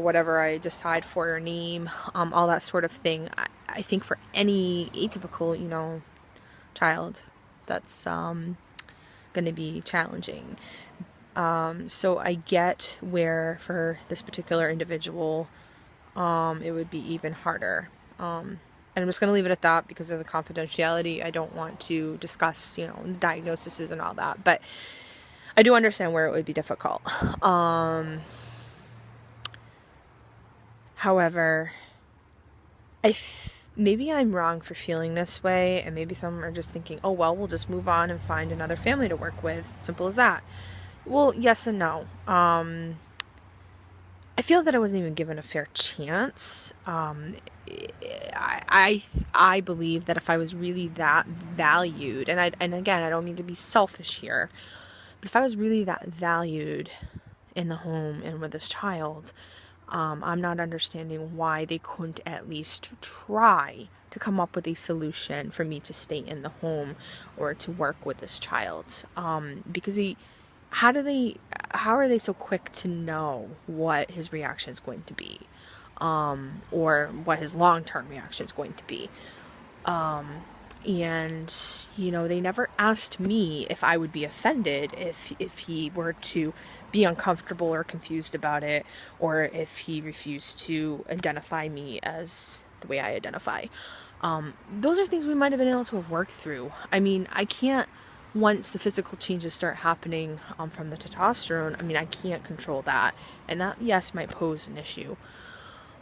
whatever I decide for your name, all that sort of thing. I think for any atypical, child, that's going to be challenging. So I get where for this particular individual, it would be even harder. And I'm just going to leave it at that because of the confidentiality. I don't want to discuss, diagnoses and all that, but I do understand where it would be difficult. However, maybe I'm wrong for feeling this way, and maybe some are just thinking, oh, well, we'll just move on and find another family to work with. Simple as that. Well, yes and no. I feel that I wasn't even given a fair chance. I believe that if I was really that valued, and again, I don't mean to be selfish here, but if I was really that valued in the home and with this child, I'm not understanding why they couldn't at least try to come up with a solution for me to stay in the home or to work with this child. Because how are they so quick to know what his reaction is going to be, or what his long-term reaction is going to be? And they never asked me if I would be offended if he were to be uncomfortable or confused about it, or if he refused to identify me as the way I identify. Those are things we might have been able to have worked through. I mean, I can't, once the physical changes start happening from the testosterone, I can't control that, and that, yes, might pose an issue.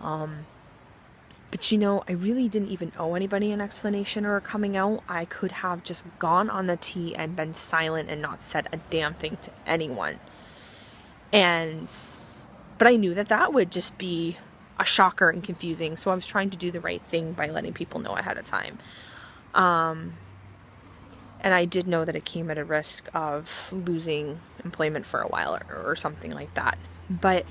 But I really didn't even owe anybody an explanation or a coming out. I could have just gone on the tee and been silent and not said a damn thing to anyone. But I knew that would just be a shocker and confusing. So I was trying to do the right thing by letting people know ahead of time. And I did know that it came at a risk of losing employment for a while or something like that. But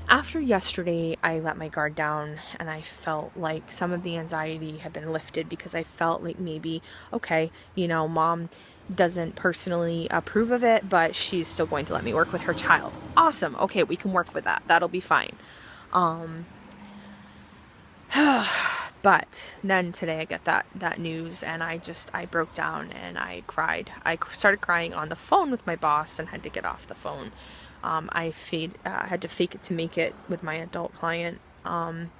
after yesterday, I let my guard down, and I felt like some of the anxiety had been lifted, because I felt like maybe, okay, mom doesn't personally approve of it, but she's still going to let me work with her child. Awesome. Okay, we can work with that. That'll be fine. But then today I get that news, and I broke down and I cried. I started crying on the phone with my boss and had to get off the phone. I had to fake it to make it with my adult client. And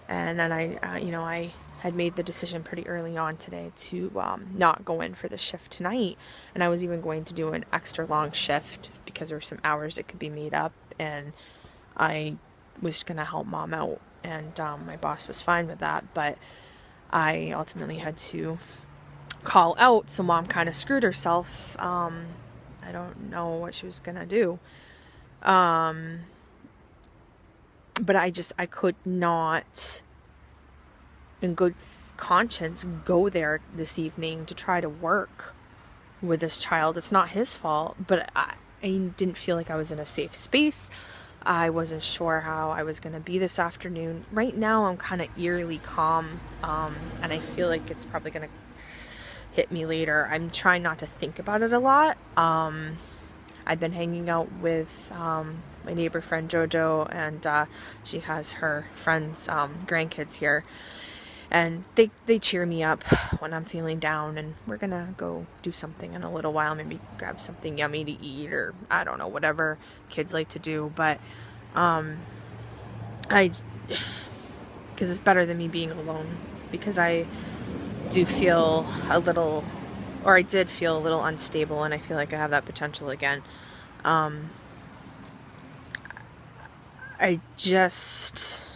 then I had made the decision pretty early on today to not go in for the shift tonight. And I was even going to do an extra long shift because there were some hours that could be made up. And I was going to help mom out. And my boss was fine with that. But I ultimately had to call out. So mom kind of screwed herself. I don't know what she was going to do. But I could not, in good conscience, go there this evening to try to work with this child. It's not his fault, but I didn't feel like I was in a safe space. I wasn't sure how I was going to be this afternoon. Right now, I'm kind of eerily calm, and I feel like it's probably going to hit me later. I'm trying not to think about it a lot. I've been hanging out with my neighbor friend Jojo, and she has her friends' grandkids here, and they cheer me up when I'm feeling down, and we're gonna go do something in a little while, maybe grab something yummy to eat, or I don't know, whatever kids like to do. But because it's better than me being alone, because I do feel I did feel a little unstable, and I feel like I have that potential again. I just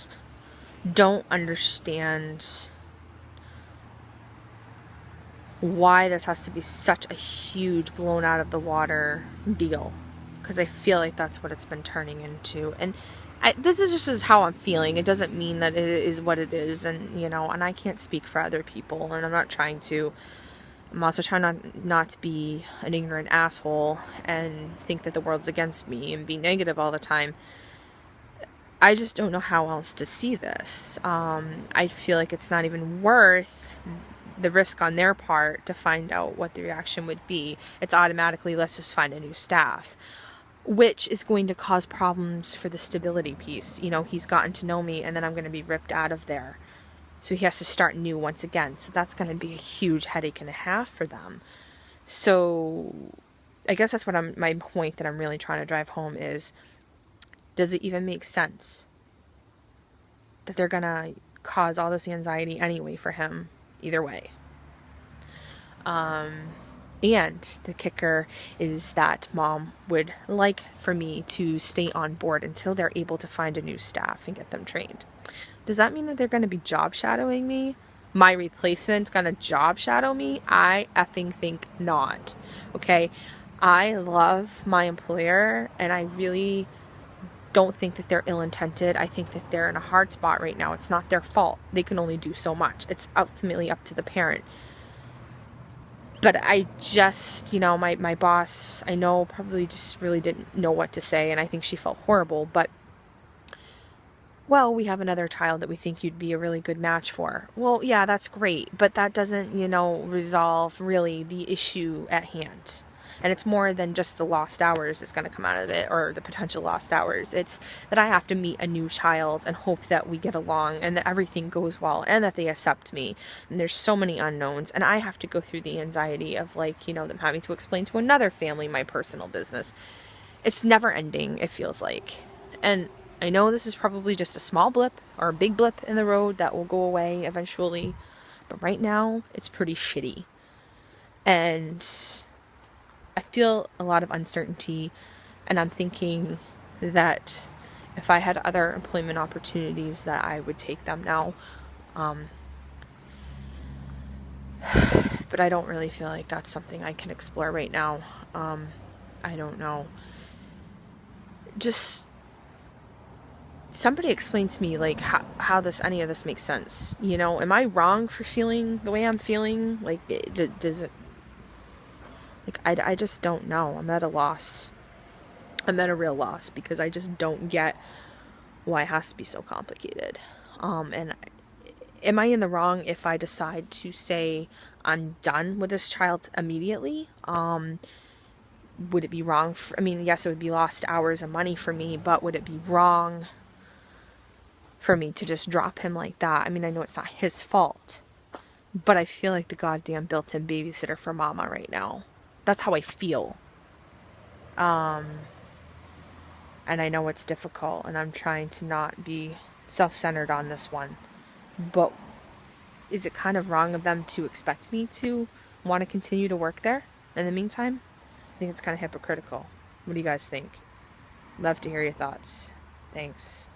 don't understand why this has to be such a huge blown out of the water deal, because I feel like that's what it's been turning into. And this is just how I'm feeling. It doesn't mean that it is what it is, and and I can't speak for other people, and I'm not trying to. I'm also trying not to be an ignorant asshole and think that the world's against me and be negative all the time. I just don't know how else to see this. I feel like it's not even worth the risk on their part to find out what the reaction would be. It's automatically, let's just find a new staff. which is going to cause problems for the stability piece. You know, he's gotten to know me, and then I'm going to be ripped out of there. So he has to start new once again. So that's going to be a huge headache and a half for them. So I guess that's what my point that I'm really trying to drive home is, does it even make sense that they're going to cause all this anxiety anyway for him either way? And the kicker is that mom would like for me to stay on board until they're able to find a new staff and get them trained. Does that mean that they're going to be job shadowing me? My replacement's going to job shadow me? I effing think not. Okay? I love my employer, and I really don't think that they're ill-intended. I think that they're in a hard spot right now. It's not their fault. They can only do so much. It's ultimately up to the parent. But I just, you know, my boss, I know, probably just really didn't know what to say, and I think she felt horrible. But, well, we have another child that we think you'd be a really good match for. Well, yeah, that's great, but that doesn't, you know, resolve really the issue at hand. And it's more than just the lost hours that's going to come out of it, or the potential lost hours. It's that I have to meet a new child and hope that we get along and that everything goes well and that they accept me. And there's so many unknowns, and I have to go through the anxiety of, like, you know, them having to explain to another family my personal business. It's never ending, it feels like. And I know this is probably just a small blip or a big blip in the road that will go away eventually, but right now it's pretty shitty. And I feel a lot of uncertainty, and I'm thinking that if I had other employment opportunities that I would take them now. But I don't really feel like that's something I can explore right now. I don't know. Just somebody explain to me, like, how any of this makes sense. You know, am I wrong for feeling the way I'm feeling? Like, does it... Like, I just don't know. I'm at a loss. I'm at a real loss because I just don't get why it has to be so complicated. And am I in the wrong if I decide to say I'm done with this child immediately? Would it be wrong? I mean, yes, it would be lost hours of money for me, but would it be wrong for me to just drop him like that? I mean, I know it's not his fault, but I feel like the goddamn built-in babysitter for mama right now. That's how I feel. And I know it's difficult, and I'm trying to not be self-centered on this one. But is it kind of wrong of them to expect me to want to continue to work there in the meantime? I think it's kind of hypocritical. What do you guys think? Love to hear your thoughts. Thanks.